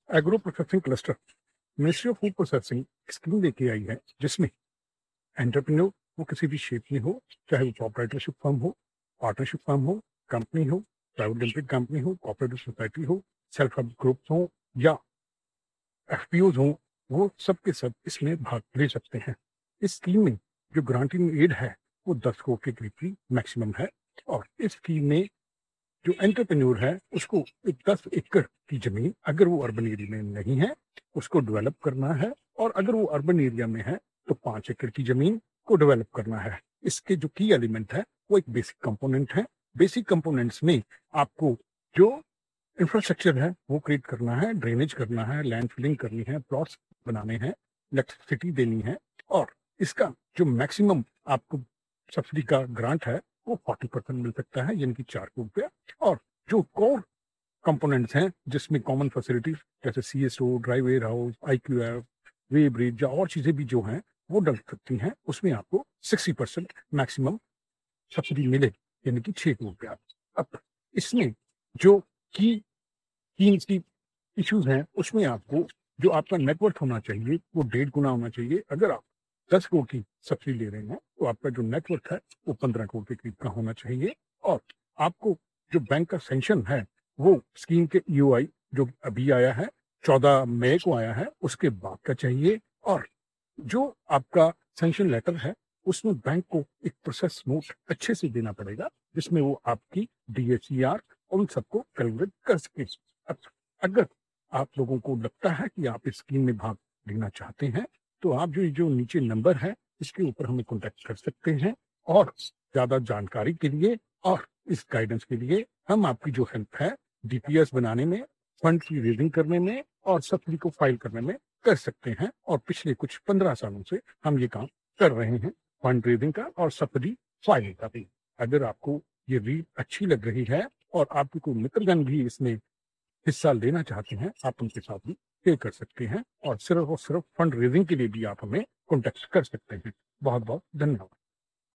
Agro processing cluster ministry of food processing scheme लेके आई है, जिसमें एंटरप्रेन्योर वो किसी भी शेप में हो, चाहे वो प्रोप्राइटरशिप फर्म हो, पार्टनरशिप फर्म हो, कंपनी हो, प्राइवेट लिमिटेड कंपनी हो, कोऑपरेटिव सोसाइटी हो, सेल्फ हेल्प ग्रुप्स हो या एफपीओज हो, वो सब के सब इसमें भाग ले सकते हैं। इस स्कीम में जो ग्रांटिंग एड है वो 10 करोड़ के करीब की मैक्सिमम है, और इस स्कीम में जो एंटरप्रेन्योर है उसको 10 एकड़ की जमीन, अगर वो अर्बन एरिया में नहीं है, उसको डेवलप करना है, और अगर वो अर्बन एरिया में है तो 5 एकड़ की जमीन को डेवलप करना है। इसके जो की एलिमेंट है वो एक बेसिक कंपोनेंट है। बेसिक कंपोनेंट्स में आपको जो इंफ्रास्ट्रक्चर है वो क्रिएट करना है, ड्रेनेज करना है, लैंड फिलिंग करनी है, प्लॉट्स बनाने हैं, इलेक्ट्रिसिटी देनी है, और इसका जो मैक्सिमम आपको सब्सिडी का ग्रांट है वो 40% मिल सकता है, यानी कि 4 करोड़ रुपया। और जो कोर कंपोनेंट्स हैं जिसमें कॉमन फैसिलिटीज जैसे CSO, dry warehouse, IQF, weighbridge या और चीजें भी जो हैं वो डल सकती हैं, उसमें आपको 60% मैक्सिमम सब्सिडी मिले, यानी कि 6 करोड़ रुपया। अब इसमें जो की की इश्यूज हैं उसमें आपको जो आपका नेटवर्थ होना चाहिए वो 1.5 गुना होना चाहिए। अगर आप 10 करोड़ की सब्सिडी ले रहे हैं तो आपका जो नेटवर्थ है वो 15 करोड़ के करीब का होना चाहिए, और आपको जो बैंक का सेंक्शन है वो स्कीम के ईओआई जो अभी आया है 14 मई को आया है उसके बाद का चाहिए, और जो आपका सेंक्शन लेटर है उसमें बैंक को एक प्रोसेस नोट अच्छे से देना पड़ेगा, जिसमें वो आपकी डीएचईआर उन सबको कैलकुलेट कर सके। अगर आप लोगों को लगता है कि आप इस स्कीम में भाग लेना चाहते हैं तो आप जो नीचे नंबर है इसके ऊपर हमें कॉन्टेक्ट कर सकते हैं, और ज्यादा जानकारी के लिए और इस गाइडेंस के लिए हम आपकी जो हेल्प है डीपीएस बनाने में, फंड की रेजिंग करने में और सब्सिडी को फाइल करने में कर सकते हैं। और पिछले कुछ 15 सालों से हम ये काम कर रहे हैं, फंड रेजिंग का और सब्सिडी फाइलिंग का भी। अगर आपको ये रीड अच्छी लग रही है और आपके कोई मित्रगण भी इसमें हिस्सा लेना चाहते हैं, आप उनके साथ भी पे कर सकते हैं, और सिर्फ फंड रेजिंग के लिए भी आप हमें कॉन्टेक्ट कर सकते हैं। बहुत बहुत धन्यवाद।